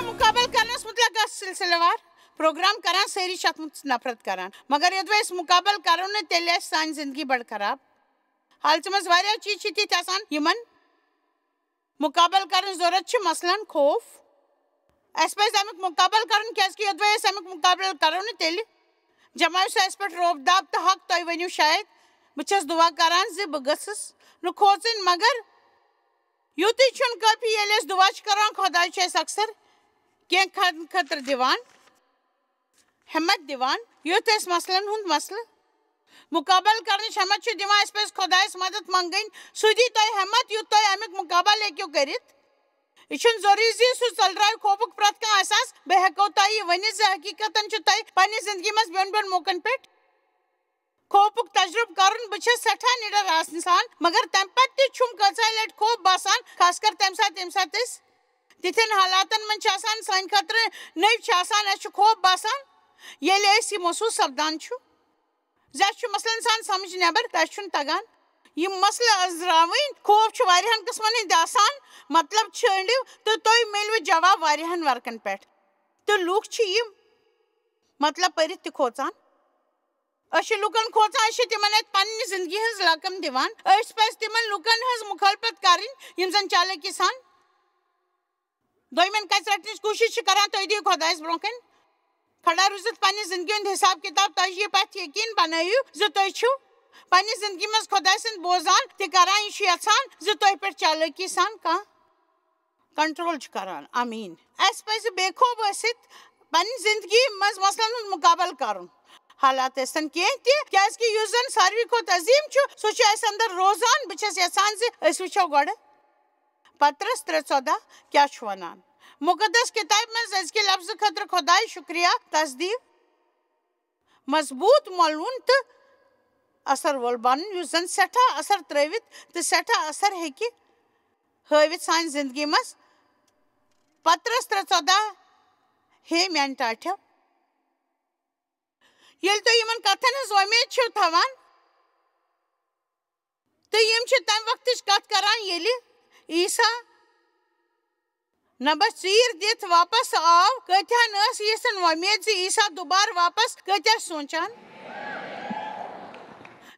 مقابل کرنس مطلق سلسلہ پروگرام کران ساری شت نفرت کران مگر یدو اس مقابل کرو نا تیل سان زندگی بڑ خراب حالت مز واریاہ چیز تیت آسان یمن مقابل کرن ضرورت مثلا خوف اس پہ امیک مقابل کرن کیازکہ یدو اس امیک مقابل کرو نا تیل جمایو سا اس پہ روب داب تو حق تھی ونیو شاید بچس دعا کران زِ بہ گژھس نہ کھوژن مگر یوتی چھن کافی ییٚلہِ أسۍ دعا چھِ کران خۄداے چھُ اَسہِ اکثر کینٛہہ خٲطرٕ دِوان ہمت دِوان یُتھ أسۍ مسلن ہُنٛد مسلہٕ مقابل کرنٕچ ہمت چھُ دِوان اَسہِ پَزِ خۄدایس مدد منٛگٕنۍ سُہ دی تۄہہِ ہمت یُتھ تُہۍ امیُک مقابل ہیٚکِو کٔرِتھ یہ چھُنہٕ ضروٗری زِ سُہ ژٔلرٲوِ خوفُک پرٛٮ۪تھ کانٛہہ احساس بہٕ ہٮ۪کو تۄہہِ یہِ ؤنِتھ زِ حقیٖقتن چھُ تۄہہِ پننہِ زندگی منٛز بیٚون بیٚون موقعن پٮ۪ٹھ خوفُک تجرُبہٕ کرُن بہٕ چھَس سٮ۪ٹھاہ نِڈر آسان مگر تمہِ پتہٕ تہِ چھُم کۭژاہ لٹہِ خوف باسان خاص کر تمہِ ساتہٕ أسۍ تِتھٮ۪ن حالاتن منٛز چھِ آسان سانہِ خٲطرٕ نٔوۍ چھِ آسان اَسہِ چھُ خوف باسان ییٚلہِ أسۍ یہِ محسوٗس سپدان چھُ زِ اَسہِ چھُ مسلن سان سمجھ نٮ۪بر تہٕ اَسہِ چھُنہٕ تگان یِم مسلہٕ أنٛزراوٕنۍ خوف چھُ واریاہن قٕسمن ہٕنٛدۍ آسان مطلب ژھٲنٛڈِو تہٕ تُہۍ میلوٕ جواب واریاہن ورقن پٮ۪ٹھ تہٕ لُکھ چھِ یِم مطلب پٔرِتھ تہِ کھوژان أسۍ چھِ لُکن کھوژان أسۍ چھِ تِمن اتہِ پننہِ زندگی ہٕنٛز رقم دِوان أسۍ پزِ تِمن لُکن ہٕنٛز مُخٲلفت کرٕنۍ یِم زن چالٲکی سان دوٚیمٮ۪ن کَژِ رٹنٕچ کوٗشش چھِ کران تُہۍ دِیِو خۄدایس برونٛہہ کَنہِ کھڑا روٗزِتھ پننہِ زندگی ہُنٛد حساب کِتاب تۄہہِ یہِ پتھ یقیٖن بنٲیِو زِ تُہۍ چھِو پننہِ زندگی منٛز خۄداے سٕنٛد بوزان تہِ کران یہِ چھُ یژھان زِ تۄہہِ پٮ۪ٹھ چالٲکی سان کانٛہہ کنٹرول چھُ کران آمیٖن اَسہِ پزِ بے خوف ٲسِتھ پننہِ زندگی منٛز مسلن ہُنٛد مُقابل کرُن حالات ٲسۍتن کینٛہہ تہِ کیازکہِ یُس زن ساروی کھۄتہٕ عظیٖم چھُ سُہ چھُ اَسہِ انٛدر روزان بہٕ چھَس یژھان زِ أسۍ وٕچھو گۄڈٕ پطرس 3:14 کیٛاہ چھُ ونان مُقدس کِتابہِ منٛز أزکہِ لفظہٕ خٲطرٕ خۄداے شُکریہ تصدیٖق مضبوٗط مۄلوُن تہٕ اثر وول بنُن یُس زن سٮ۪ٹھاہ اثر ترٲوِتھ تہٕ سٮ۪ٹھاہ اثر ہیٚکہِ ہٲوِتھ سانہِ زندگی منٛز پطرس 3:14 ہے میانہِ ٹاٹھیو ییٚلہِ تُہۍ یِمن کتھن ہٕنٛز وۄمید چھِو تھاوان تہٕ یِم چھِ تمہِ وقتٕچ کتھ کران ییٚلہِ عیٖسا نبس ژیٖر دِتھ واپس آو کۭتِہن ٲس یِژھن وۄمید زِ عیٖسا دُبارٕ واپس کۭتیاہ سونٛچان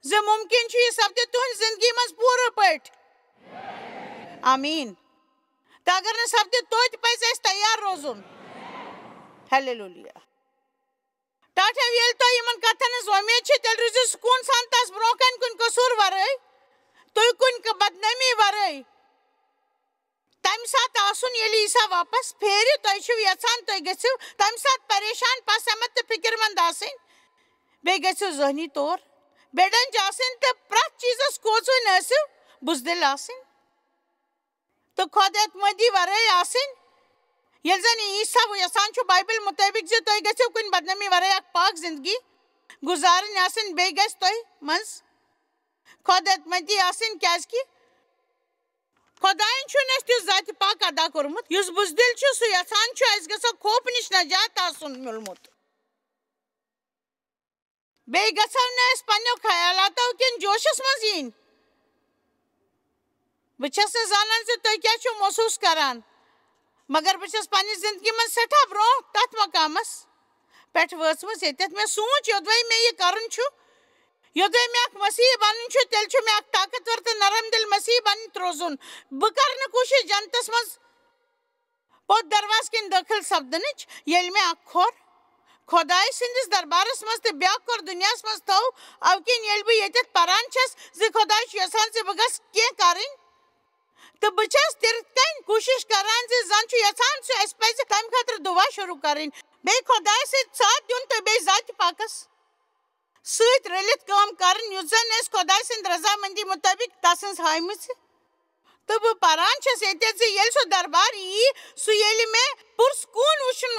زِ مُمکِن چھُ یہِ سپدِ تُہنٛدِ زندگی منٛز پوٗرٕ پٲٹھۍ آمیٖن تہٕ اگر نہٕ سپدِ توتہِ پزِ اَسہِ تیار روزُن ہیلیلوٗیا ٹاٹھیو ییٚلہِ تۄہہِ یِمن کتھن ہٕنٛز وۄمید چھِ تیٚلہِ روٗزِو سکوٗن سان تس برونٛہہ کنہِ کُنہِ قصوٗر ورٲے تُہۍ کُنہِ بدنٲمی ورٲے تمہِ ساتہٕ آسُن ییٚلہِ عیٖسا واپس پھیرِ تۄہہِ چھِو یژھان تُہۍ گٔژھِو تمہِ ساتہٕ پریشان پسمت تہٕ فِکر منٛد آسٕنۍ بیٚیہِ گٔژھِو ذہنی طور بے ڈنج آسٕنۍ تہٕ پرٛٮ۪تھ چیٖزس کھوژوٕنۍ ٲسِو بُزدِل آسٕنۍ تہٕ خۄد اعتمٲدی ورٲے آسٕنۍ ییٚلہِ زن عیٖسا یژھان چھُ بایبل مُطٲبق زِ تُہۍ گٔژھِو کُنہِ بدنٲمی ورٲے اکھ پاک زندگی گُزارٕنۍ آسٕنۍ بیٚیہِ گژھِ تۄہہِ منٛز خۄد اعتمٲدی آسٕنۍ کیازکہِ خۄداین چھُنہٕ اَسہِ تیُتھ ذاتِ پاک ادا کوٚرمُت یُس بُزدِل چھُ سُہ یژھان چھُ اَسہِ گژھو خوفہٕ نِش نجات آسُن میوٗلمُت بیٚیہِ گژھو نہٕ أسۍ پننیو خیالاتو کِنۍ جوشس منٛز یِنۍ بہٕ چھَس نہٕ زانان زِ تُہۍ کیٛاہ چھِو محسوٗس کران مگر بہٕ چھَس پننہِ زندگی منٛز سٮ۪ٹھاہ برونٛہہ تتھ مقامس پٮ۪ٹھ وٲژمٕژ ییٚتٮ۪تھ مےٚ سوٗنٛچ یوٚدوَے مےٚ یہِ کرُن چھُ یوٚدوَے مےٚ اکھ مسیح بنُن چھُ تیٚلہِ چھُ مےٚ اکھ طاقتور تہٕ نرم دِل مسیح بنِتھ روزُن بہٕ کرٕ نہٕ کوٗشش جنتس منٛز پوٚت دروازٕ کِنۍ دٲخل سپدنٕچ ییٚلہِ مےٚ اکھ کھۄر خۄداے سٕنٛدِس دربارس منٛز تہٕ بیٛاکھ کھۄر دُنیاہس منٛز تھوٚو اَمہِ کِنۍ ییٚلہِ بہٕ ییٚتٮ۪تھ پران چھَس زِ خۄداے چھُ یژھان زِ بہٕ گژھٕ کینٛہہ کرٕنۍ تہٕ بہٕ چھَس تِتھ کٔنۍ کوٗشش کران زِ زن چھُ یژھان زِ اَسہِ پزِ تمہِ خٲطرٕ دُعا شروٗع کرٕنۍ بیٚیہِ خۄدایس سۭتۍ ساتھ دیُن تہٕ بیٚیہِ ذاتِ پاکس سۭتۍ رٔلِتھ کٲم کرٕنۍ یُس زن أسۍ خۄداے سٕنٛدِ رضامندی مُطٲبق تسٕنٛز ہٲومٕژ تہٕ بہٕ پران چھَس ییٚتٮ۪تھ زِ ییٚلہِ سُہ دربار یی سُہ ییٚلہِ مےٚ پُرسکوٗن وٕچھُن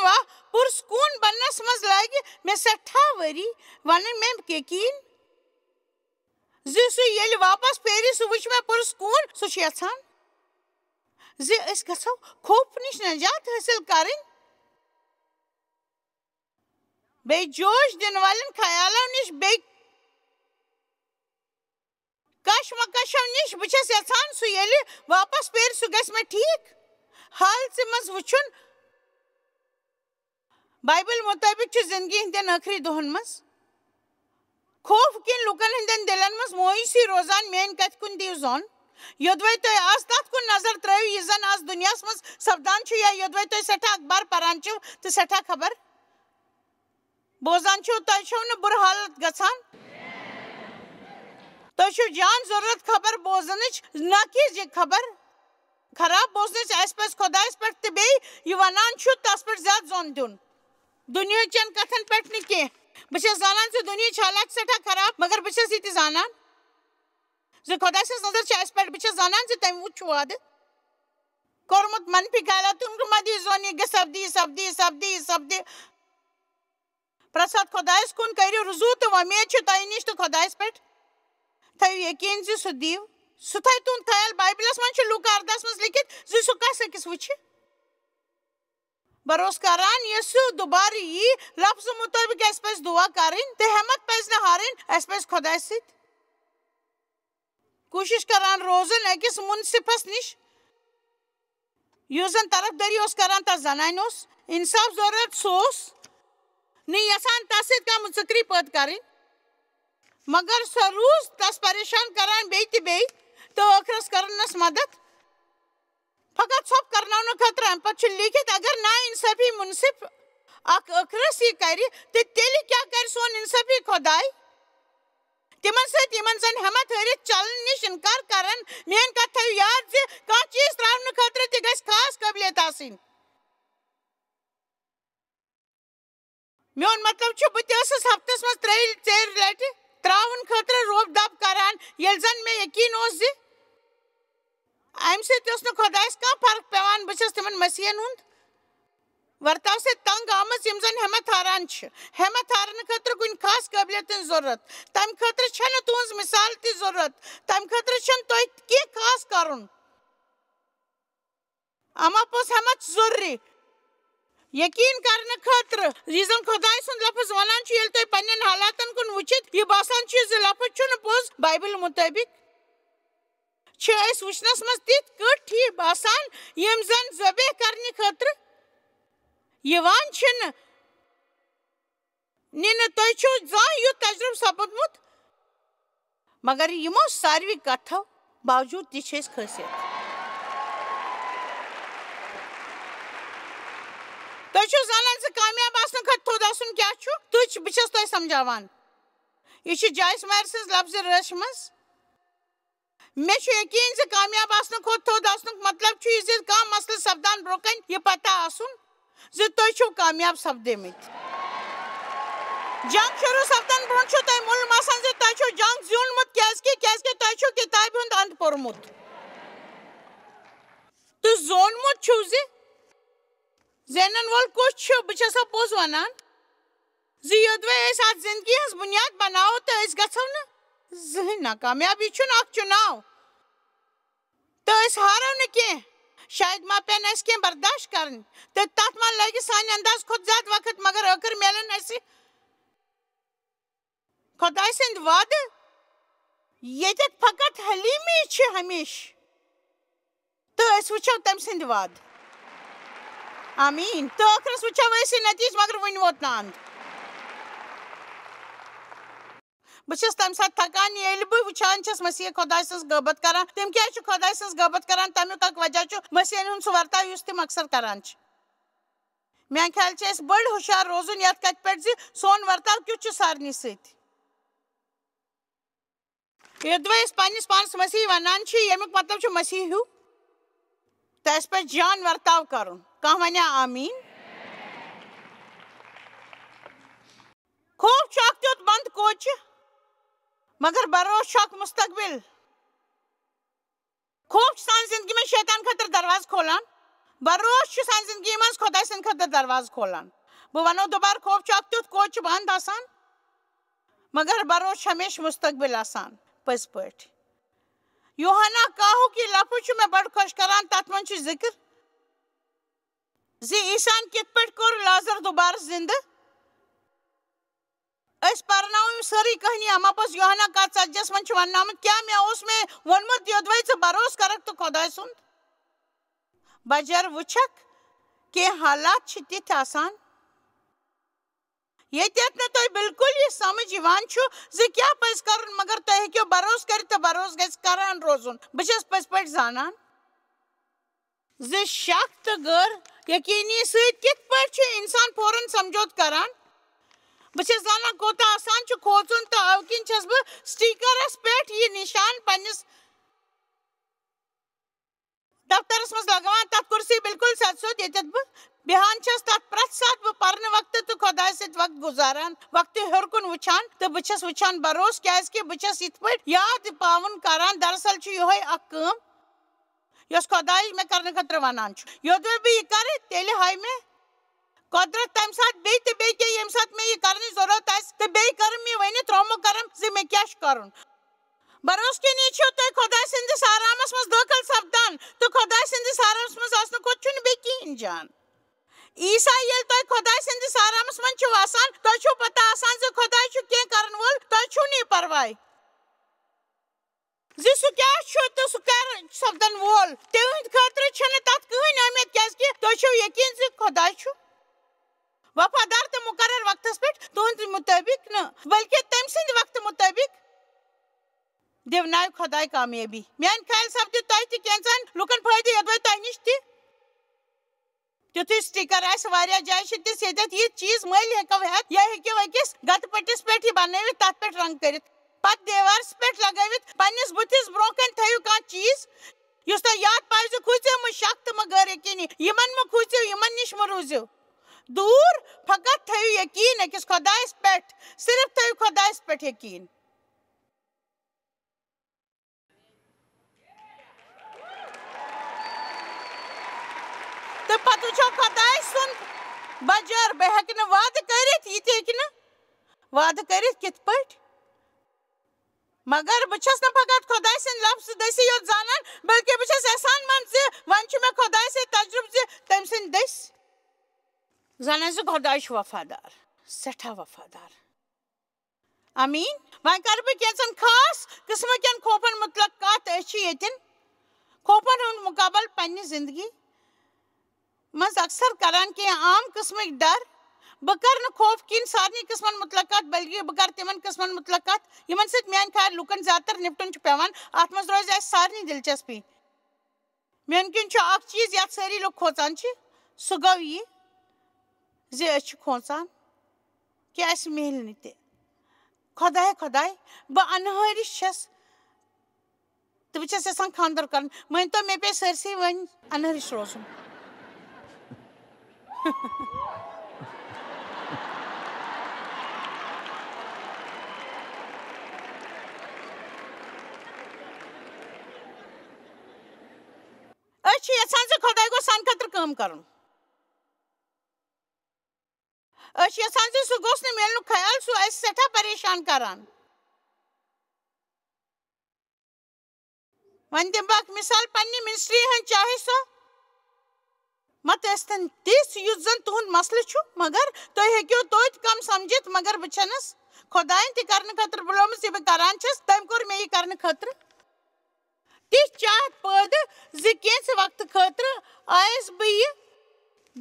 پُرسکوٗن بننس منٛز لگہِ مےٚ سٮ۪ٹھاہ ؤری ونٕنۍ مےٚ یقیٖن زِ سُہ ییٚلہِ واپس پھیرِ سُہ وٕچھِ مےٚ پُرسکوٗن سُہ چھُ یژھان زِ أسۍ گژھو خوفہٕ نِش نجات حٲصِل کرٕنۍ بیٚیہِ جوش دِنہٕ والٮ۪ن خیالو نِش بیٚیہِ کشمکشو نِش بہٕ چھَس یژھان سُہ ییٚلہِ واپس پھیرِ سُہ گژھِ مےٚ ٹھیٖک حالژِ منٛز وٕچھُن بائبل مطابق زندگی ہندین آخری دہن مز خوف کن لکن ہندین دلن مز مویسی روزان مین کت کن دیو زون یودوی تو آس تات کن نظر ترائیو یہ زن آس دنیا مز سبدان چھو یا یودوی تو سٹھا اخبار پران چھو تو سٹھا خبر بوزان چھو تو چھو نا بر حالت گسان تو چھو جان ضرورت خبر بوزنچ نا کی جی خبر خراب بوزنچ اس پس خدا اس پر تبی یہ ونان چھو تاس پر زیاد زون دون دنیا چند کتن پیٹ نکی بچہ زانان سے دنیا چالاک سٹھا خراب مگر بچہ سیتی زانان زی خدا سے نظر چاہیس پیٹ بچہ زانان سے تیم وچھو آدھ کورمت من پی کالا تم کو مدی زونی گا سب دی پرساد خدا اس کن کری رضو تو ومید چھو تائی نیش تو خدا اس پیٹ تھایو یقین زی سو دیو سو تھائی تون خیال بائبل اس من چھو لوکا ارداس مز لکھت زی سو کیسے کس وچھے بروس کاران یسو دوباری یہ لفظ مطابق اس پس دعا کریں تے ہمت پیس نہ ہاریں اس پس خدا سیت کوشش کران روزن ایکس منصفس نش یوزن طرف داری اس کران تا زنائنوس انصاف ضرورت سوس نہیں یسان تاسید کا مذکری پد کریں مگر سروز تاس پریشان کران بیتی بی تو اخرس کرنس مدد فقط سب کرنا نو خطرہ ہم پر چھل لیکت اگر نا انصافی منصف اخرس یہ کری تو تیلی کیا کر سون انصافی خدای تیمن سے تیمن زن ہمت حریت چلن نیش انکار کرن مین کا تھو یاد سے کان چیز تراؤن خطرہ تی گیس خاص قبلیت آسین میون مطلب چھو بتی اسس ہفتس مز تریل چیر لیٹی تراؤن خطرہ روب دب کران یلزن میں یقین اوز زی ایم سے تیس نو خدا اس کا فرق پیوان بچس تمن مسیحن ہند ورتاو سے تنگ آمد یمزن ہمت ہاران چھ ہمت ہارن خطر کوئی خاص قابلیت ضرورت تم خطر چھن تونز مثال تی ضرورت تم خطر چھن تو کی خاص کرن اما پوس ہمت ضروری یقین کرنے خطر ریزن خدای سن لفظ ونان چھ یل تو پنن حالاتن کن وچت یہ باسان چھ لفظ چھن پوز بائبل مطابق چھ اس وچنس مز تیت کٹھی باسان یم زن ذبح کرنے خطر یوان چھن نین تو چھو زان یو تجرب سپدمت مگر یمو ساروی کتھو باوجود تی چھ اس خاصیت تو چھو زانان سے کامیاب آسن خط تو داسن کیا چھو تو بچس تو سمجھاوان یہ چھ جائس مائر سے لفظ رش مز میں چھو یقین سے کامیاب آسن خود تو داسن مطلب چھو یہ کام مسئلہ سبدان بروکن یہ پتہ آسن زی تو چھو کامیاب سبدے میت جنگ شروع سبدان برون چھو تای مول ماسان زی تو چھو جنگ زیون مت کیس کے تو چھو کتاب ہند اند پر مت تو زون مت چھو زی زینن وال کچھ چھو بچسا پوز ونان زی یدوے اس آت زندگی ہز بنیاد بناو تو اس گھو نا ذہن ناکامیابی چھن اک چناو تو اس ہارو نکی شاید ما پین اس کے برداشت کرن تو تات مان لگی سانی انداز خود زیاد وقت مگر اکر میلن ایسی خدای سند وعد یہ تک فقط حلیمی چھ ہمیش تو اس وچھو تم سند وعد آمین تو اکرس وچھو ویسی نتیج مگر ون ووت ناند بچس تم سات تھکان یل بہ وچھان چھس مسیح خدای سز غیبت کران تم کیا چھ خدای سز غیبت کران تمیک اک وجہ چھ مسیح ہن سہ ورتاو یس تم اکثر کران چھ میان خیال چھ اس بڑ ہوشیار روزن یت کت پہ زی سون ورتاو کیُتھ چھ سارنی سۭتۍ یدوے اس پنس پانس مسیح ونان چھ یمیک مطلب چھ مسیح ہیو تو اس پہ جان ورتاو کرن کانٛہہ ونیا آمین خوف چھ اکھ تیُتھ بند کوچ مگر بروس چھ اکھ مستقبل خوف سان زندگی میں شیطان خطر دروازہ کھولان بروس چھ سان زندگی مز خدا سن خطر دروازہ کھولان بہ ونو دوبار خوف چھ اکھ تیُتھ کوچ بند آسان مگر بروس ہمیش مستقبل آسان پز پٹ یوحنا کاہو کی لفظ چھ میں بڑ خوش کران تات من چھ ذکر زی عیسان کت پٹ کور لازر دوبارہ زندہ اس پرناو ساری کہانی اما پس یوحنا کا سجس من چھ ون آمت کیا میں اس میں ونمت یودوئی سے بروس کرک تو خدای سند بجر وچھک کہ حالات چھ تیت آسان ییٚتٮ۪تھ نہٕ تۄہہِ بِلکُل یہِ سمجھ یِوان چھُ زِ کیٛاہ پَزِ کَرُن مگر تۄہہِ ہیٚکِو بروسہٕ کٔرِتھ تہٕ بروسہٕ گژھِ کران روزُن بہٕ چھَس پٔزۍ پٲٹھۍ زانان زِ شک تہٕ غٲر یقیٖنی سۭتۍ کِتھ پٲٹھۍ چھُ اِنسان فوراً سمجھوتہٕ کران بہٕ چھَس زانان کوٗتاہ آسان چھُ کھوژُن تہٕ اَوٕ کِنۍ چھَس بہٕ سٹیکرَس پٮ۪ٹھ یہِ نِشان پنٛنِس دفترس منٛز لگاوان تتھ کُرسی بالکل سیٚد سیوٚد ییٚتٮ۪تھ بہٕ بیٚہان چھَس تتھ پرٛٮ۪تھ ساتہٕ بہٕ پرنہٕ وقتہٕ تہٕ خۄداے سۭتۍ وقت گُزاران وقتہٕ ہیوٚر کُن وٕچھان تہٕ بہٕ چھَس وٕچھان بروسہٕ کیٛازِکہِ بہٕ چھَس یِتھ پٲٹھۍ یاد پاوُن کران دراصل چھُ یِہوٚے اکھ کٲم یۄس خۄداے مےٚ کرنہٕ خٲطرٕ ونان چھُ یوٚدوے بہٕ یہِ کرٕ تیٚلہِ ہاوِ مےٚ قۄدرت تمہِ ساتہٕ بیٚیہِ تہٕ بیٚیہِ کینٛہہ ییٚمہِ ساتہٕ مےٚ یہِ کرنٕچ ضروٗرت آسہِ تہٕ بیٚیہِ کٔرٕم یہِ ؤنِتھ رومہٕ کرم زِ مےٚ کیٛاہ چھُ کرُن بروسہٕ کِنی چھِو تُہۍ خۄداے سٕنٛدِس آرامس منٛز دٲخل سپدان تہٕ خۄداے سٕنٛدِس آرامس منٛز آسنہٕ کھۄتہٕ چھُنہٕ بیٚیہِ کِہیٖنۍ جان عیٖسا ییٚلہِ تۄہہِ خۄداے سٕنٛدِس آرامس منٛز چھِو آسان تۄہہِ چھُو پتہ آسان زِ خۄداے چھُ کینٛہہ کرن وول تۄہہِ چھُو نہٕ یہِ پرواے زِ سُہ کیٛاہ چھُ تہٕ سُہ کر سپدن وول تِہنٛدِ خٲطرٕ چھنہٕ تتھ کٕہٕنۍ اہمیت کیٛازِکہِ تُہۍ چھِو یقیٖن زِ خۄداے چھُ وفادار تہٕ مُقرر وقتس پٮ۪ٹھ تُہنٛدِ مُطٲبق نہٕ بلکہِ تٔمۍ سٕنٛدِ وقتہٕ مُطٲبق دِونایہِ خۄداے کامیٲبی میٛانہِ خیال سپدِ تۄہہِ تہِ کینٛژن لُکن فٲیدٕ یوٚدوے تۄہہِ نِش تہِ تیُتھُے سٹیکر آسہِ واریاہ جایہِ چھِ تِژھ ییٚتٮ۪تھ یِتھۍ چیٖز مٔلۍ ہٮ۪کو ہٮ۪تھ یا ہیٚکِو أکِس گتہٕ پٔٹِس پٮ۪ٹھ یہِ بنٲوِتھ تتھ پٮ۪ٹھ رنٛگ کٔرِتھ پتہٕ دیوارس پٮ۪ٹھ لگٲوِتھ پننِس بٕتھِس برٛونٛہہ کنہِ تھٲیِو کانٛہہ چیٖز یُس تۄہہِ یاد پاوِ زِ کھوٗژِو مہٕ شک تہٕ مہٕ غٲر یقیٖنی یِمن مہٕ کھوٗژِو یِمن نِش مہٕ روٗزِو دوٗر فقط تھٲیِو یقیٖن أکِس خۄدایس پٮ۪ٹھ صرف تھٲیِو خۄدایس پٮ۪ٹھ یقیٖن تہٕ پتہٕ وٕچھو خۄداے سُنٛد بجر بہٕ ہٮ۪کہٕ نہٕ وعدٕ کٔرِتھ یہِ تہِ ہیٚکہِ نہٕ وعدٕ کٔرِتھ کِتھ پٲٹھۍ مگر بہٕ چھَس نہٕ فقط خۄداے سٕنٛدِ لفظہٕ دٔسی یوت زانان بلکہِ بہٕ چھَس یژھان منٛز زِ وۄنۍ چھُ مےٚ خۄداے سۭتۍ تجرُبہٕ زِ تٔمۍ سٕنٛدۍ دٔسۍ زانان زِ خۄداے چھُ وفادار سٮ۪ٹھاہ وفادار امیٖن وۄنۍ کرٕ بہٕ کینٛژن خاص قٕسمہٕ کٮ۪ن خوفن مُتعلق کتھ أسۍ چھِ ییٚتٮ۪ن خوفن ہُنٛد مُقابل پننہِ زندگی منٛز اکثر کران کینٛہہ عام قٕسمٕکۍ ڈر بہٕ کرٕ نہٕ خوف کِنۍ سارنٕے قٕسمن مُتعلق کتھ بلکہِ بہٕ کرٕ تِمن قٕسمن مُتعلق کتھ یِمن سۭتۍ میانہِ خیال لُکن زیادٕ تر نپٹُن چھُ پیٚوان اتھ منٛز روزِ اسہِ سارنٕے دلچسپی میٲنۍ کِنۍ چھُ اکھ چیٖز یتھ سٲری لُکھ کھوژان چھِ سُہ گوٚو یہِ زِ أسۍ چھِ کھوژان کہِ اسہِ مِلہِ نہٕ تہِ خۄداے خۄداے بہٕ انہٲرِش چھَس تہٕ بہٕ چھَس یژھان خانٛدر کرُن مٲنۍتو مےٚ پیٚیہِ سٲرسٕے وۄنۍ انہٲرِش روزُن أسۍ چھِ یژھان زِ خۄداے گوٚژھ سانہِ خٲطرٕ کٲم کرُن أسۍ چھِ یژھان زِ سُہ گوٚژھ نہٕ مِلنُک خیال سُہ اَسہِ سٮ۪ٹھاہ پریشان کران وۄنۍ دِمہٕ بہٕ اکھ مِثال پننہِ منسٹری ہٕنٛز چاہے سۄ متہٕ ٲسۍتن تِژھ یُس زن تُہنٛد مسلہٕ چھُ مگر تُہۍ ہیٚکِو توتہِ کم سمجھِتھ مگر بہٕ چھَنس خۄداین تہِ کرنہٕ خٲطرٕ بُلٲومٕژ یہِ بہٕ کران چھَس تٔمۍ کوٚر مےٚ یہِ کرنہٕ خٲطرٕ تِژھ چاہت پٲدٕ زِ کینٛژھِ وقتہٕ خٲطرٕ آیس بہٕ یہِ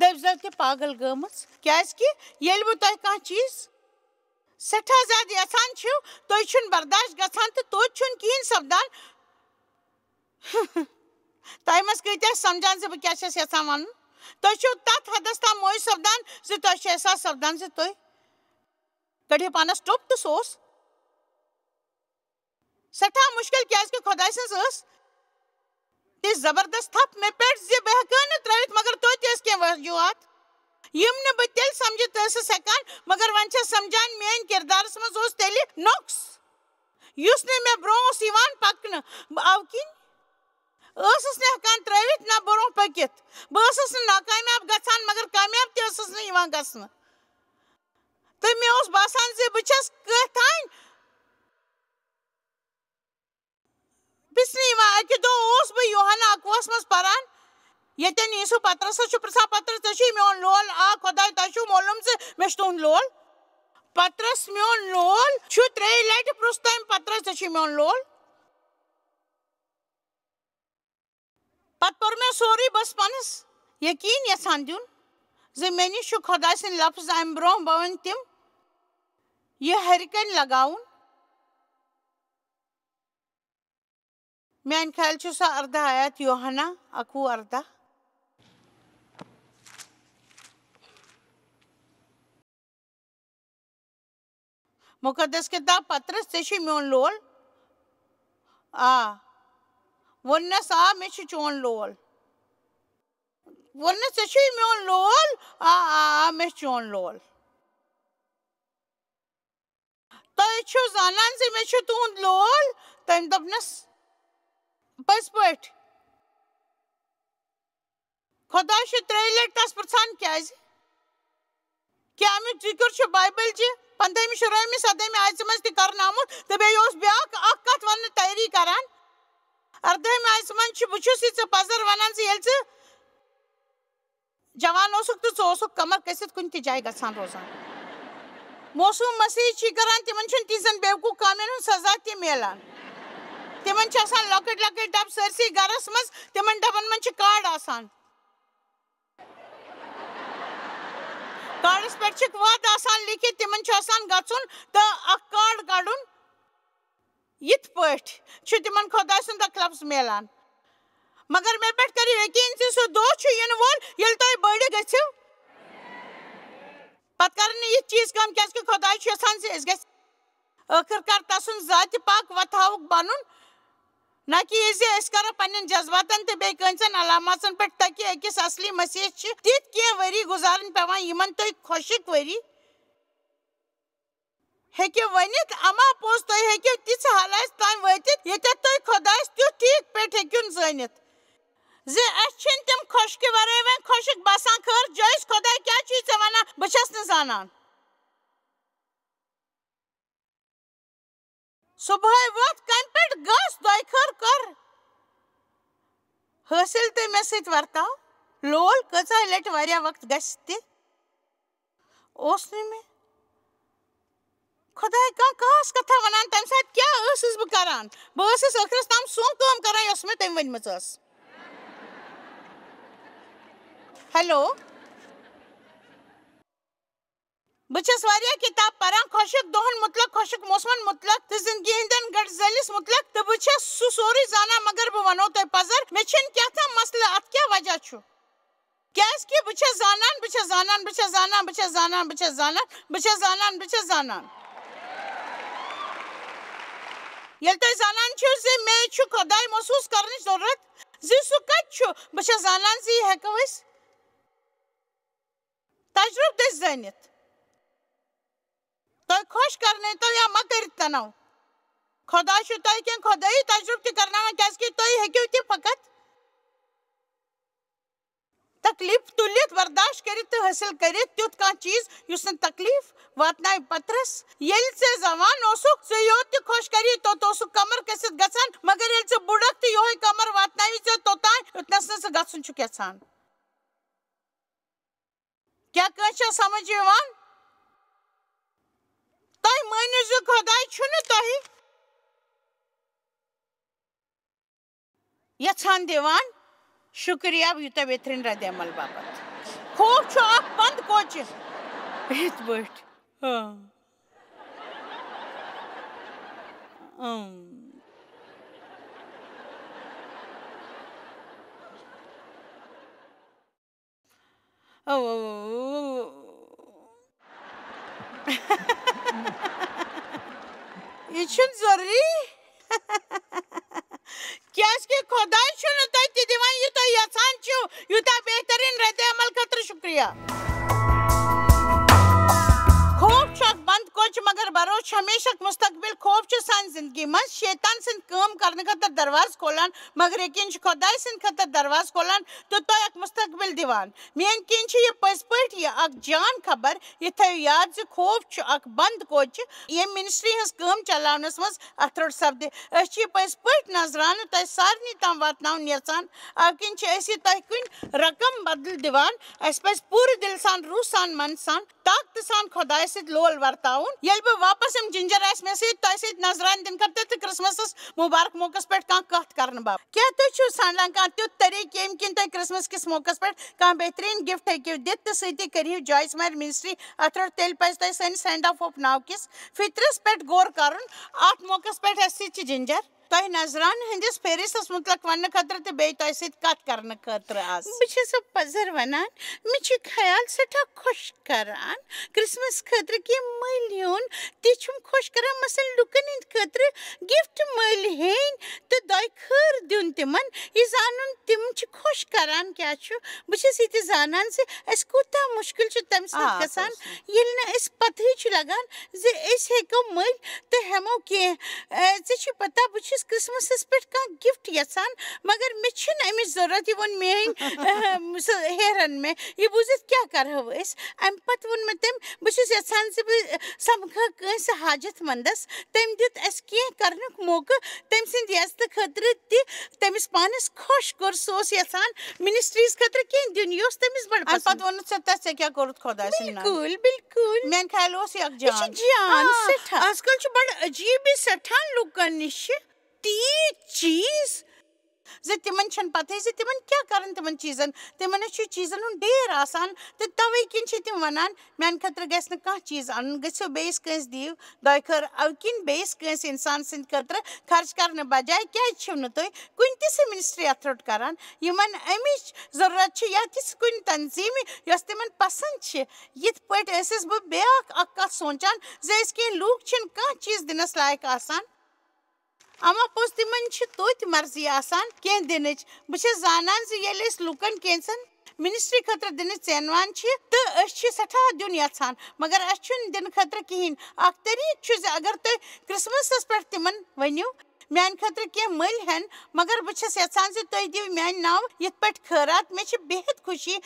دٔپۍزٮ۪و تہِ پاگل گٔمٕژ کیٛازِکہِ ییٚلہِ بہٕ تۄہہِ کانٛہہ چیٖز سٮ۪ٹھاہ زیادٕ یژھان چھِو تُہۍ چھُنہٕ برداشت گژھان تہٕ توتہِ چھُنہٕ کِہیٖنۍ سپدان تۄہہِ منٛز کۭتیاہ چھِ سمجھان زِ بہٕ کیٛاہ چھَس یژھان ونُن تُہۍ چھِو تتھ حدس تام مٲیوٗس سپدان زِ تۄہہِ چھُ احساس سپدان زِ تُہۍ کٔڑِو پانس ٹوٚپ تہٕ سُہ اوس سٮ۪ٹھاہ مُشکِل کیٛازِکہِ خۄداے سٕنٛز ٲس تِژھ زبردست تھپھ مےٚ پٮ۪ٹھ زِ بہٕ ہٮ۪کہٕ ہا نہٕ ترٲوِتھ مگر توتہِ ٲسۍ کینٛہہ وجوٗہات یِم نہٕ بہٕ تیٚلہِ سمجھِتھ ٲسٕس ہٮ۪کان مگر وۄنۍ چھَس سمجھان میٲنۍ کِردارس منٛز اوس تیٚلہِ نۄقُس یُس نہٕ مےٚ برٛونٛہہ اوس یِوان پکنہٕ بہٕ اَوٕ کِنۍ ٲسٕس نہٕ ہٮ۪کان ترٲوِتھ نہ برٛونٛہہ پٔکِتھ بہٕ ٲسٕس نہٕ ناکامیاب گژھان مگر کامیاب تہِ ٲسٕس نہٕ یِوان گژھنہٕ تہٕ مےٚ اوس باسان زِ بہٕ چھَس کٲتھ تانۍ پِژھنہٕ یِوان اَکہِ دۄہ اوس بہٕ یوحنا 11 منٛز پران ییٚتٮ۪ن یٖسوٗ پترسس چھُ پرٛژھان پترس ژےٚ چھُے میون لول آ خۄداے تۄہہِ چھُو معلوٗم زِ مےٚ چھُ تُہُنٛد لول پترس میون لول چھُ 3 لٹہِ پرٛژھ تٔمۍ پترس ژےٚ چھُے میون لول پتہٕ پوٚر مےٚ سورُے بہٕ ٲسٕس پانس یقیٖن یژھان دیُن زِ مےٚ نِش چھُ خۄداے سٕنٛدۍ لفظ امہِ برٛونٛہہ بہٕ ونہٕ تِم یہ ہیریکن لگاؤن میان خیال چھُ سۄ 18 آیات یوحنا 11:18 مقدس کتاب پترس ژےٚ چھُے میون لول ووٚننس مےٚ چھُ چون لول ووٚننس ژےٚ چھُے میون لول مےٚ چھُ چون لول تُہۍ چھِو زانان زِ مےٚ چھُ تُہُنٛد لول تٔمۍ دوٚپنس پٔزۍ پٲٹھۍ خۄدا چھُ 3 لٹہِ تس پرژھان کیٛازِ کیٛاہ امیُک ذِکر چھُ بایبلچہِ 15 16 17 آیژِ منٛز تہِ کرنہٕ آمُت تہٕ بیٚیہِ اوس بیٛاکھ اکھ کتھ وننہٕ تیٲری کران 18 آیژِ منٛز چھُ بہٕ چھُس ژےٚ پزر ونان زِ ییٚلہِ ژٕ جوان اوسُکھ تہٕ ژٕ اوسُکھ کمر کٔسِتھ کُنہِ تہِ جایہِ گژھان روزان موسوٗم مسیح چھِ کران تِمن چھُنہٕ تِہنٛزن بیوقوٗف کامٮ۪ن ہُنٛد سزا تہِ میلان تِمن چھِ آسان لۄکٕٹۍ لۄکٕٹۍ ڈبہٕ سٲرسٕے گرس منٛز تِمن ڈبن منٛز چھِ کاڈ آسان کاڈس پٮ۪ٹھ چھِکھ وعدٕ آسان لیکھِتھ تِمن چھُ آسان گژھُن تہٕ اکھ کاڈ کڑُن یِتھ پٲٹھۍ چھُ تِمن خۄداے سُنٛد اکھ لفظ میلان مگر مےٚ پٮ۪ٹھ کٔرِو یقیٖن زِ سُہ دۄہ چھُ یِنہٕ وول ییٚلہِ تُہۍ بٔڑۍ گٔژھِو پتہٕ کرن نہٕ یِتھ چیٖز کٲم کیازِ کہِ خۄداے چھُ یژھان زِ أسۍ گژھِ ٲخٕر کار تسُنٛد ذاتِ پاک وتھاوُک بنُن نہ کہِ یہِ زِ أسۍ کرو پننٮ۪ن جذباتن تہٕ بیٚیہِ کٲنٛسن علاماتن پٮ۪ٹھ تاکہِ أکِس اصلی مسیحس چھِ تِتھۍ کینٛہہ ؤری گُزارٕنۍ پیٚوان یِمن تُہۍ خۄشِک ؤری ہیٚکِو ؤنِتھ اما پوٚز تُہۍ ہیٚکِو تِژھ حالاتِ تام وٲتِتھ ییٚتٮ۪تھ تُہۍ خۄدایس تیُتھ ٹھیٖک پٲٹھۍ ہیٚکِوُن زٲنِتھ زِ اَسہِ چھِنہٕ تِم خۄشکہِ ورٲے وۄنۍ خۄشِک باسان خٲر جٲیِز خۄداے کیٛاہ چھُے ژےٚ ونان بہٕ چھس نہٕ زانان صُبحٲے وۄتھ کامہِ پٮ۪ٹھ گژھ دۄیہِ خٲر کر حٲصِل تہٕ مےٚ سۭتۍ ورتاو لول کۭژاہ لٹہِ واریاہ وقت گژھِ تہِ اوس نہٕ مےٚ خۄداے کانٛہہ خاص کتھا ونان تمہِ ساتہٕ کیٛاہ ٲسٕس بہٕ کران بہٕ ٲسٕس ٲخرس تام سُہ کٲم کران یۄس مےٚ تٔمۍ ؤنمٕژ ٲس ہیلو بہٕ چھَس واریاہ کِتاب پران خۄشِک دۄہن مُتلق خۄشِک موسمن مُتلق تہٕ زندگی ہٕنٛدٮ۪ن گڑ ذٔلِس مُتلق تہٕ بہٕ چھَس سُہ سورُے زانان مگر بہٕ ونو تۄہہِ پزر مےٚ چھِنہٕ کیٛاہتام مسلہٕ اتھ کیٛاہ وجہ چھُ کیازِ کہِ بہٕ چھَس زانان بہٕ چھَس زانان بہٕ چھَس زانان بہٕ چھَس زانان بہٕ چھَس زانان بہٕ چھَس زانان بہٕ چھَس زانان ییٚلہِ تُہۍ زانان چھِو زِ مےٚ چھُ خۄداے محسوٗس کرنٕچ ضروٗرت زِ سُہ کتہِ چھُ بہٕ چھَس زانان زِ یہِ ہٮ۪کو أسۍ تجرُبہٕ دٔسۍ زٲنِتھ تۄہہِ خۄش کرنٲیتو یا مہ کٔرِتھ تنو خۄداے چھُ تۄہہِ کینٛہہ خۄدٲیی تجرُبہٕ تہِ کرناوان کیازِ کہِ تُہۍ ہیٚکِو تہِ فقط تکلیٖف تُلِتھ برداشت کٔرِتھ تہٕ حٲصِل کٔرِتھ تیُتھ کانٛہہ چیٖز یُس نہٕ تکلیٖف واتنایہِ پترس ییٚلہِ ژےٚ زوان اوسُکھ ژٕ یوٚت تہِ خۄش کری توٚت اوسُکھ کمر کٔسِتھ گژھان مگر ییٚلہِ ژٕ بُڈکھ تہٕ یِہوے کمر واتناوِ ژےٚ توٚتانۍ یوٚتنس نہٕ ژٕ گژھُن چھُکھ یژھان کیٛاہ کٲنٛسہِ چھا سمجھ یِوان تُہۍ مٲنِو زِ خۄداے چھُنہٕ تۄہہِ یژھان دِوان شُکریہ یوٗتاہ بہتریٖن رد عمل باپتھ خوف چھُ اکھ بنٛد کوچہِ یِتھ پٲٹھۍ یہِ چھُنہٕ ضروٗری کیازِ کہِ خۄداے چھُنہٕ تۄہہِ تہِ دِوان یہِ تُہۍ یژھان چھِو یوٗتاہ بہتریٖن رد عمل خٲطرٕ شُکریہ خوف چھُ اکھ بنٛد کوچہِ مگر بروسہٕ چھُ ہمیشہ مستقبل خوف چھُ سانہِ زندگی منٛز شیطان سٕنٛدۍ کٲم کرنہٕ خٲطرٕ دروازٕ کھولان مگر یقیٖن چھُ خۄداے سٕنٛدِ خٲطرٕ دروازٕ کھولان تہٕ تۄہہِ اکھ مستقبل دِوان میٲنۍ کِنۍ چھِ یہِ پٔزۍ پٲٹھۍ یہِ اکھ جان خبر یہِ تھٲیِو یاد زِ خوف چھُ اکھ بنٛد کوچہِ ییٚمہِ منسٹری ہٕنٛز کٲم چلاونس منٛز اتھروٚٹ سپدِ أسۍ چھِ یہِ پٔزۍ پٲٹھۍ نظرانہٕ تۄہہِ سارنٕے تام واتناوُن یژھان اَمہِ کِنۍ چھِ أسۍ یہِ تۄہہِ کُنہِ رقم بدلہٕ دِوان اَسہِ پزِ پوٗرٕ دِلہٕ سان روح سان من سان طاقت سان خدای سۭتۍ لول ورتاوُن ییٚلہِ بہٕ واپس یِم جِنجر آسہِ مےٚ سۭتۍ تۄہہِ سۭتۍ نظرانہٕ دِنہٕ خٲطرٕ تہٕ کرسمسس مُبارک موقعس پٮ۪ٹھ کانٛہہ کتھ کرنہٕ باپتھ کیٛاہ تُہۍ چھِو ژھانٛڈان کانٛہہ تیُتھ طریٖقہٕ ییٚمہِ کِنۍ تُہۍ کرسمس کِس موقعس پٮ۪ٹھ کانٛہہ بہتریٖن گفٹ ہیٚکِو دِتھ تہٕ سۭتی کٔرِو جویس میر منسٹری اَتھروٚٹ تیٚلہِ پزِ تۄہہِ سٲنِس ہینڈ آف ہوپ ناو کِس فطرس پٮ۪ٹھ غور کرُن اَتھ موقعس پٮ۪ٹھ اَسہِ سۭتۍ چھِ جِنجر تۄہہِ نظرانہٕ ہٕنٛدِس فہرستس مُتعلق وننہٕ خٲطرٕ تہٕ بیٚیہِ تۄہہِ سۭتۍ کتھ کرنہٕ خٲطرٕ آز بہٕ چھَس پزر ونان مےٚ چھُ خیال سٮ۪ٹھاہ خۄش کران کرسمس خٲطرٕ کینٛہہ مٔلۍ ہیوٚن تہِ چھُم خۄش کران مثلاً لُکن ہٕنٛدِ خٲطرٕ گفٹ مٔلۍ ہیٚنۍ تہٕ دۄیہِ خٲر دیُن تِمن یہِ زانُن تِم چھِ خۄش کران کیٛاہ چھُ بہٕ چھَس یہِ تہِ زانان زِ اَسہِ کوٗتاہ مُشکِل چھُ تَمہِ سۭتۍ گژھان ییٚلہِ نہٕ أسۍ پتہٕے چھُ لگان زِ أسۍ ہیٚکو مٔلۍ تہٕ ہٮ۪مو کینٛہہ ژےٚ چھُے پتہ بہٕ چھُس کرسمسس پٮ۪ٹھ کانٛہہ گفٹ یژھان مگر مےٚ چھُنہٕ امِچ ضروٗرت یہِ ووٚن میٲنۍ ہیرن مےٚ یہِ بوٗزِتھ کیٛاہ کرہو أسۍ امہِ پتہٕ ووٚن مےٚ تٔمۍ بہٕ چھُس یژھان زِ بہٕ سمکھٕ کٲنٛسہِ حاجت منٛدس تٔمۍ دیُت اَسہِ کینٛہہ کرنُک موقعہٕ تٔمۍ سٕنٛدِ عزتہٕ خٲطرٕ تہِ تٔمِس پانس خۄش کوٚر سُہ اوس یژھان منسٹریٖز خٲطرٕ کینٛہہ دیُن یہِ اوس تٔمِس بڑٕ پتہٕ ووٚنُتھ ژےٚ تتھ ژےٚ کیٛاہ کوٚرُتھ خۄداے سٕنٛدِ ناوٕ بِلکُل میانہِ خیال اوس یہِ اکھ جان سٮ۪ٹھاہ آز کل چھُ بڑٕ عجیٖب یہِ سٮ۪ٹھاہ لُکن نِشہِ تیٖتۍ چیٖز زِ تِمن چھنہٕ پتہٕے زِ تِمن کیٛاہ کرن تِمن چیٖزن تِمن چھُ چیٖزن ہُنٛد ڈھیر آسان تہٕ توے کِنۍ چھِ تِم ونان میانہِ خٲطرٕ گژھِ نہٕ کانٛہہ چیٖز اَنُن گٔژھِو بیٚیِس کٲنٛسہِ دِیِو دۄیہِ خٲر اَمہِ کِنۍ بیٚیِس کٲنٛسہِ اِنسان سٕنٛدِ خٲطرٕ خرچ کرنہٕ بجاے کیٛازِ چھِو نہٕ تُہۍ کُنہِ تہِ سُہ منسٹری اَتھروٚٹ کران یِمن امِچ ضروٗرت چھِ یا تِژھ کُنہِ تنظیٖمہِ یۄس تِمن پسنٛد چھِ یِتھ پٲٹھۍ ٲسٕس بہٕ بیٛاکھ اکھ کتھ سونٛچان زِ أسۍ کینٛہہ لوٗکھ چھِنہٕ کانٛہہ چیٖز دِنس لایق آسان اما پوٚز تِمن چھِ توتہِ مرضی آسان کینٛہہ دِنٕچ بہٕ چھَس زانان زِ ییٚلہِ أسۍ لُکن کینٛژن منسٹری خٲطرٕ دِنٕچ ژینوان چھِ تہٕ أسۍ چھِ سٮ۪ٹھاہ دیُن یژھان مگر اَسہِ چھُنہٕ دِنہٕ خٲطرٕ کِہیٖنۍ اکھ طٔریٖقہٕ چھُ زِ اگر تُہۍ کرسمسس پٮ۪ٹھ تِمن ؤنِو میانہِ خٲطرٕ کینٛہہ مٔلۍ ہٮ۪ن مگر بہٕ چھَس یژھان زِ تُہۍ دِیِو میانہِ ناوٕ یِتھ پٲٹھۍ خٲرات مےٚ چھِ بےحد خوشی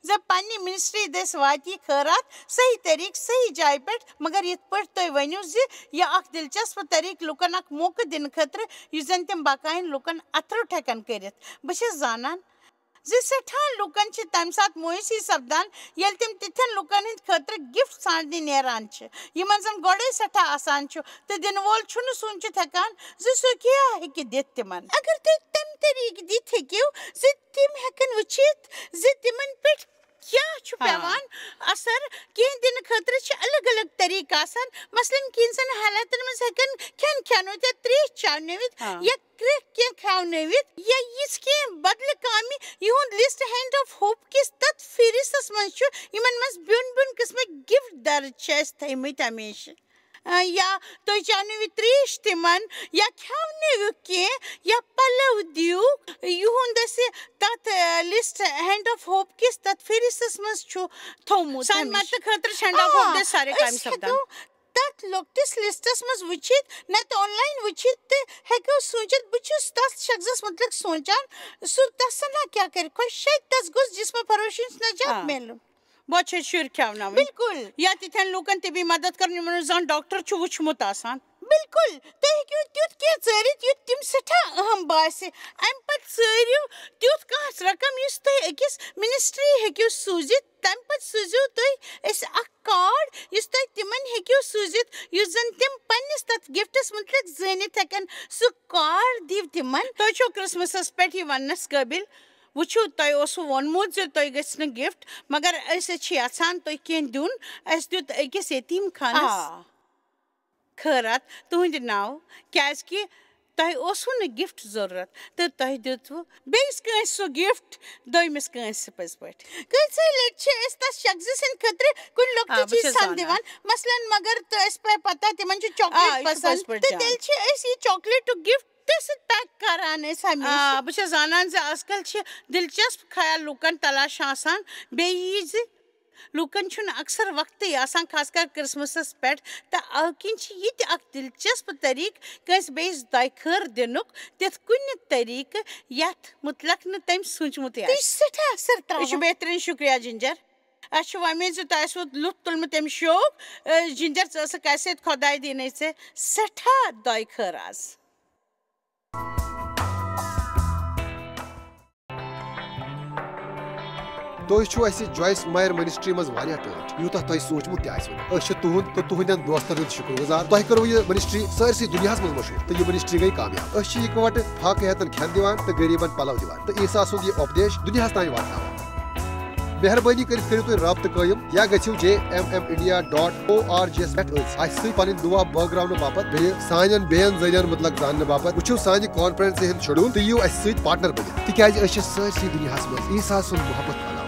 زِ پننہِ منسٹری دٔسۍ واتہِ یہِ خٲرات صحیح طٔریٖقہٕ صحیح جایہِ پٮ۪ٹھ مگر یِتھ پٲٹھۍ تُہۍ ؤنِو زِ یہِ اکھ دلچسپ طٔریٖقہٕ لُکن اکھ موقعہٕ دِنہٕ خٲطرٕ یُس زن تِم بقاین لُکن اَتھروٚٹ ہٮ۪کن کٔرِتھ بہٕ چھَس زانان زِ سٮ۪ٹھاہ لُکن چھِ تمہِ ساتہٕ مویوٗسی سپدان ییٚلہِ تِم تِتھٮ۪ن لُکن ہٕنٛدِ خٲطرٕ گفٹ ژھانٛڈنہِ نیران چھِ یِمن زن گۄڈے سٮ۪ٹھاہ آسان چھُ تہٕ دِنہٕ وول چھُنہٕ سوٗنٛچِتھ ہٮ۪کان زِ سُہ کیٛاہ ہیٚکہِ دِتھ تِمن اگر تُہۍ تمہِ طٔریٖقہٕ دِتھ ہیٚکِو زِ تِم ہٮ۪کن وٕچھِتھ زِ تِمن پٮ۪ٹھ کیٛاہ چھُ پیٚوان اثر کینٛہہ دِنہٕ خٲطرٕ چھِ الگ الگ طٔریٖقہٕ آسان مثلاً کینٛژن حالاتن منٛز ہٮ۪کن کھٮ۪ن کھٮ۪نٲوِتھ یا ترٛیش چاونٲوِتھ یا کرٛٮ۪کھ کینٛہہ کھٮ۪ونٲوِتھ یا یِژھ کینٛہہ بدلہٕ کامہِ یِہُنٛد لسٹ ہینڈ آف ہوپ کِس تتھ فہرستس منٛز چھُ یِمن منٛز بیوٚن بیوٚن قٕسمٕکۍ گفٹ درٕج چھِ اَسہِ تھٲیمٕتۍ ہمیشہٕ یا تُہۍ چاونٲوِو ترٛیش تِمن یا کھٮ۪ونٲوِکھ کینٛہہ یا پلو دِیِو یِہُنٛد اَسہِ تتھ لسٹ ہینڈ آف ہوپ کِس تتھ فہرستس منٛز چھُ تھوٚومُت سانہِ مدتہٕ خٲطرٕ چھِ ہینڈ آف ہوپ دٔسۍ سارے کامہِ سپدان تتھ لۄکٹِس لسٹس منٛز وٕچھِتھ نتہٕ آن لاین وٕچھِتھ تہٕ ہٮ۪کو سوٗنٛچِتھ بہٕ چھُس تتھ شخصس مُتعلق سونٛچان سُہ تس سنا کیٛاہ کرِ خۄش شاید تس گوٚژھ جسمہٕ فروشی ہُنٛد نجات میلُن بۄچھِ شُرۍ کھٮ۪وناوٕنۍ بِلکُل یا تِتھٮ۪ن لُکن طبی مدد کرُن یِمن نہٕ زانٛہہ ڈاکٹر چھُ وٕچھمُت آسان بِلکُل تُہۍ ہیٚکِو تیُتھ کینٛہہ ژٲرِتھ یُتھ تِم سٮ۪ٹھاہ اہم باسہِ امہِ پتہٕ ژٲرِو تیُتھ کانٛہہ رقم یُس تُہۍ أکِس منسٹری ہیٚکِو سوٗزِتھ تمہِ پتہٕ سوٗزِو تُہۍ أسۍ اکھ کارڈ یُس تُہۍ تِمن ہیٚکِو سوٗزِتھ یُس زن تِم پننِس تتھ گفٹس مُتعلق زٲنِتھ ہٮ۪کن سُہ کارڈ دِیِو تِمن تُہۍ چھِو کرسمسس پٮ۪ٹھ یہِ وننس قٲبِل وٕچھِو تۄہہِ اوسوٕ ووٚنمُت زِ تُہۍ گٔژھِو نہٕ گفٹ مگر أسۍ چھِ یژھان تُہۍ کینٛہہ دیُن اَسہِ دیُت أکِس یتیٖم خانس خٲرات تُہنٛدِ ناوٕ کیٛازِ کہِ تۄہہِ اوسوٕ نہٕ گفٹ ضروٗرت تہٕ تۄہہِ دیُتوٕ بیٚیِس کٲنٛسہِ سُہ گفٹ دوٚیمِس کٲنٛسہِ پٔزۍ پٲٹھۍ کۭژاہ لٹہِ چھِ أسۍ تتھ شخصہٕ سٕنٛدِ خٲطرٕ کُنہِ لۄکٹہِ چیٖز دِوان مثلاً مگر اَسہِ پے پتہ تِمن چھُ چاکلیٹ پسنٛد تہٕ تیٚلہِ چھِ أسۍ یہِ چاکلیٹُک گفٹ تٔتھۍ سۭتۍ پیک کران أسۍ ہمیشہٕ بہٕ چھَس زانان زِ آز کل چھِ دلچسپ خیال لُکن تلاش آسان بیٚیہِ یہِ زِ لُکن چھُنہٕ اکثر وقتٕے آسان خاص کر کرسمسس پٮ۪ٹھ تہٕ اَوٕ کِنۍ چھِ یہِ تہِ اکھ دلچسپ طٔریٖقہٕ کٲنٛسہِ بیٚیِس دۄیہِ خٲر دِنُک تِتھ کُنہِ طٔریٖقہٕ یتھ مُتعلق نہٕ تٔمۍ سوٗنٛچمُتٕے آسہِ سٮ۪ٹھاہ اثر تراوان یہِ چھُ بہتریٖن شُکریہ جِنجر اَسہِ چھُ وۄمید زِ تۄہہِ آسوٕ لُطف تُلمُت اَمہِ شوق جِنجر ژٕ ٲسٕکھ اَسہِ سۭتۍ خۄداے دِیِنَے ژےٚ سٮ۪ٹھاہ دۄیہِ خٲر آز تُہۍ چھِو اَسہِ جویس مایر منسٹری منٛز واریاہ ٹٲٹھۍ یوٗتاہ تۄہہِ سوٗنٛچمُت تہِ آسِوٕ نہٕ. أسۍ چھِ تُہُنٛد تہٕ تُہنٛدٮ۪ن دوستن ہُنٛد شُکر گُزار. تۄہہِ کٔرٕو یہِ منسٹری سٲرسٕے دُنیاہس منٛز مشہوٗر تہٕ یہِ منسٹری گٔیہِ کامیاب. أسۍ چھِ اِکوٹہٕ فاقہٕ ہٮ۪تن کھٮ۪ن دِوان تہٕ غریٖبن پلو دِوان تہٕ عیٖسا سُنٛد یہِ اُپدیش دُنیاہس تانۍ واتناوان. مہربٲنی کٔرِتھ کٔرِو تُہۍ رابطہٕ قٲیِم یا گٔژھِو jmmindia.org یَس پٮ۪ٹھ اَسہِ سۭتۍ پنٕنۍ دُعا بٲگراونہٕ باپتھ بیٚیہِ سانٮ۪ن بیٚین ذٔریعن مُتعلق زاننہٕ باپتھ وٕچھِو سانہِ کانفرنسہِ ہُنٛد شیڈوٗل تہٕ یِیِو اَسہِ سۭتۍ پارٹنر بٔنِتھ تِکیازِ أسۍ چھِ سٲرسٕے دُنیاہس منٛز عیٖسا سُنٛد محبت